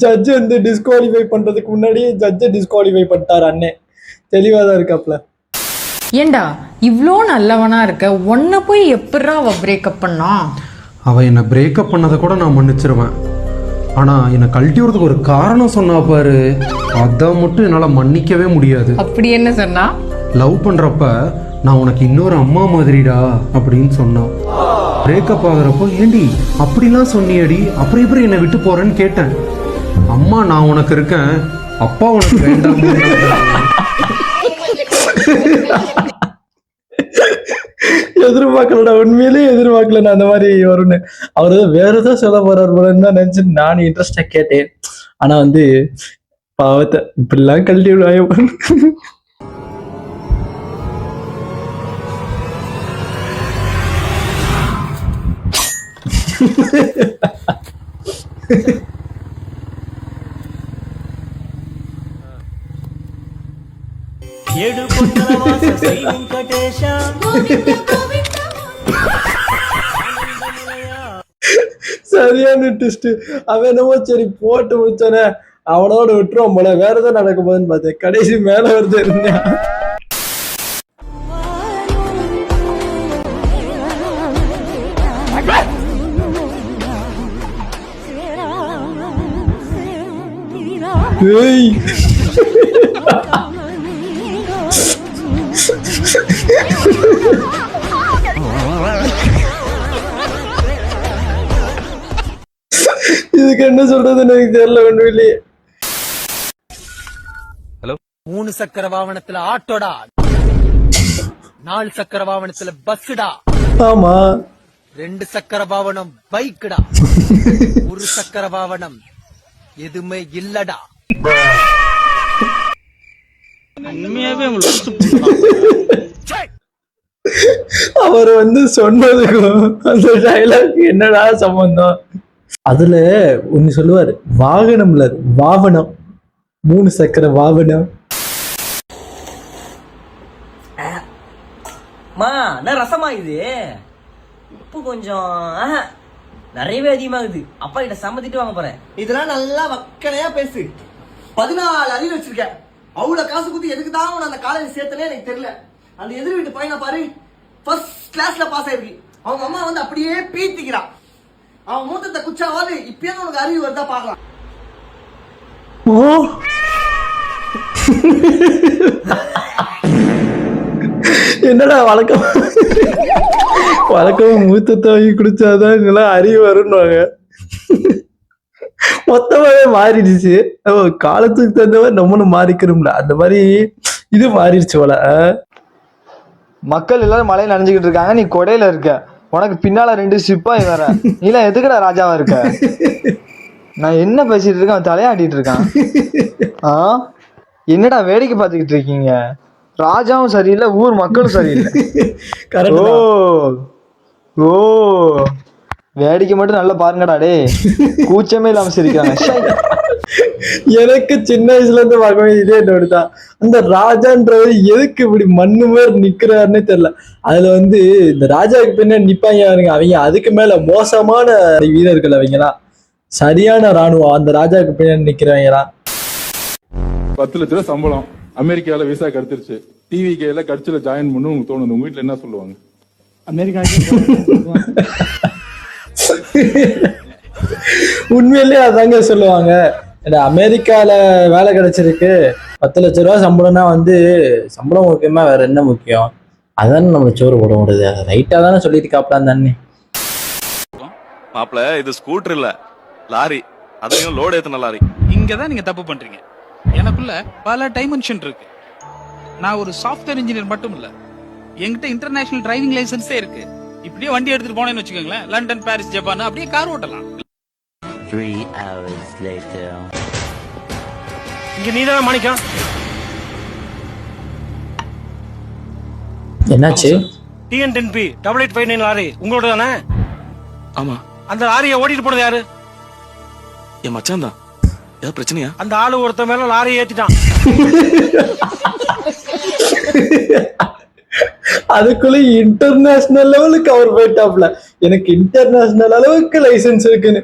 Judge வந்து disqualify பண்றதுக்கு முன்னாடியே ஜட்ஜை டிஸ்குவாலிஃபை பண்ணிட்டாரு அண்ணே. தெளிவாதான் இருக்காப்ல. ஏண்டா இவ்வளோ நல்லவனா இருக்க, உன்னை போய் எப்படா அவ பிரேக்கப் பண்ணா? அவள் என்னை பிரேக்கப் பண்ணதை கூட நான் மன்னிச்சிருவேன். ஆனால் என்னை கழட்டி வரதுக்கு ஒரு காரணம் சொன்னா பாரு, அதை மட்டும் என்னால் மன்னிக்கவே முடியாது. அப்படி என்ன சொன்னா? லவ் பண்ணுறப்ப நான் உனக்கு இன்னொரு அம்மா மாதிரிடா அப்படின்னு சொன்னான். பிரேக்கப் ஆகுறப்போ ஏண்டி அப்படிலாம் சொன்னியடி, அப்புறம் எப்படி என்னை விட்டு போறேன்னு கேட்டேன். அம்மா நான் உனக்கு இருக்கேன், அப்பா உனக்கு வேண்டாம். எதிர்பார்க்கலடா, உண்மையிலேயே எதிர்பார்க்கல நான் அந்த மாதிரி வரும்னு. அவரு வேற ஏதோ சொல்ல போறாரு போலன்னு தான் நினைச்சு நான் இன்ட்ரெஸ்டா கேட்டேன். ஆனா வந்து பாவத்தை இப்படிலாம் கழட்டி விடுவாங்க. சரியான ட்விஸ்ட். அவன் என்னமோ சரி போட்டு முடிச்சானே அவனோட விட்டுருவான் போல, வேற ஏதோ நடக்க போகுதுன்னு பார்த்தேன். கடைசி மேல வருது இருந்தேன். இதுக்கு என்ன சொல்றது எனக்கு தெரியல ஒன்றும். ஹலோ, 3 சக்கர வாகனத்துல ஆட்டோடா, 4 சக்கர வாகனத்துல பஸ்டா, ஆமா 2 சக்கர வாகனம் பைக்குடா, 1 சக்கர வாகனம் எதுவுமே இல்லடா. அவர் வந்து சொன்னதுக்கும் அந்த டைலாக் என்னடா சம்பந்தம்? அதுல ஒன்னு சொல்லுவாரு, வாகனம்ல வாகனம், 3 சக்கர வாகனம். என்ன ரசமா இது? உப்பு கொஞ்சம் நிறையவே அதிகமாகுது. அப்பா கிட்ட சம்மதிட்டு வாங்க போறேன். இதெல்லாம் நல்லா வக்கனையா பேசு. 14 அறிவு வச்சிருக்க. அவ்வளவு காசு குத்தி எதுக்கு தான் உன அந்த காலேஜ் சேர்த்தனே எனக்கு தெரியல. அந்த எதிர் வீட்டு பையனை பாரு, ஃபர்ஸ்ட் கிளாஸ்ல பாஸ் ஆயிருக்கு. அவங்க அம்மா வந்து அப்படியே பீத்திக்கிறான். அவன் மூத்தத்தை குச்சாவாது இப்பயே உனக்கு அறிவு வருதா பாக்கலாம். ஓ என்னடா வழக்கம் வழக்கம் மூத்தத்தை வாங்கி குடிச்சாதான் இதெல்லாம் அறிவு வரும்னுவாங்க. மொத்தமாவே மாறிடுச்சு. காலத்துக்கு தகுந்தவரை நம்மளும் மாறிக்கிறோம்ல, அந்த மாதிரி இது மாறிடுச்சு போல. மக்கள் எல்லாரும் மழையில நனைஞ்சுக்கிட்டு இருக்காங்க, நீ கொடையில இருக்க. உனக்கு பின்னால 2 சிப்பாய் வேற. நீலாம் எதுக்குடா ராஜாவா இருக்க? நான் என்ன பேசிட்டு இருக்கேன், அவன் தலையாட்டிட்டு இருக்கான். என்னடா வேடிக்கை பார்த்துக்கிட்டு இருக்கீங்க? ராஜாவும் சரியில்லை, ஊர் மக்களும் சரியில்லை. ஓ வேடிக்கை மட்டும் நல்லா பாருங்கடா. டே கூச்சமே இல்லாம சிரிக்கிறாங்க. எனக்கு சின்ன வயசுல இருந்து பார்க்கவே இதே நோடுதான். அந்த ராஜான்றவர் எதுக்கு இப்படி மண்ணு மாதிரி நிக்கிறாருன்னு தெரியல. அதுல வந்து இந்த ராஜாவுக்கு பின்ன நிப்பாங்க பாருங்க, அவங்க அதுக்கு மேல மோசமான வீரர்கள். அவங்கலாம் சரியான ராணுவம். அந்த ராஜாவுக்கு பின்னாடி நிக்கிறவங்கலாம். 10 லட்ச ரூபா சம்பளம், அமெரிக்கால விசா கிடைச்சிருச்சு, டிவிகேல கட்சியில ஜாயின் பண்ணு உங்களுக்கு தோணுது. உங்க வீட்டுல என்ன சொல்லுவாங்க? அமெரிக்கா உண்மையிலேயே அதாங்க சொல்லுவாங்க. அமெரிக்கால வேலை கிடைச்சிருக்கு, 10 லட்ச ரூபா சம்பளம்னா வந்து சம்பளம் முக்கியமா வேற என்ன முக்கியம்? அதானே நம்ம சோறு போட முடியுது. ரைட்டா தானே சொல்லிட்டு காப்பலாம் தானே. மாப்பிள்ள இது ஸ்கூட்டர் இல்ல, லாரி. அதையும் லோடு ஏத்துன லாரி. இங்கதான் நீங்க தப்பு பண்றீங்க. எனக்குள்ள பல டைமென்ஷன் இருக்கு. நான் ஒரு சாஃப்ட்வேர் இன்ஜினியர் மட்டும் இல்ல, என்கிட்ட இன்டர்நேஷனல் டிரைவிங் லைசன்ஸே இருக்கு. இப்படியே வண்டி எடுத்துட்டு போனேன்னு வச்சுக்கோங்களேன், லண்டன், பாரிஸ், ஜப்பான் அப்படியே கார் ஓட்டலாம். 3 hours later. இங்க நீதான் மாணிக்கம். என்னாச்சு? TN10P 8859 லாரி உங்களோட தானே? ஆமா. அந்த லாரியை ஓட்டிட்டு போனது யாரு? என் மச்சான் தான். ஏதாவது பிரச்சனையா? அந்த ஆளு ஒருத்த மேல லாரியை ஏத்திட்டான். அதுக்குள்ள இன்டர்நேஷனல் லெவலுக்கு அவர் போயிட்டாப்ல. எனக்கு இன்டர்நேஷனல் அளவுக்கு லைசன்ஸ் இருக்குன்னு.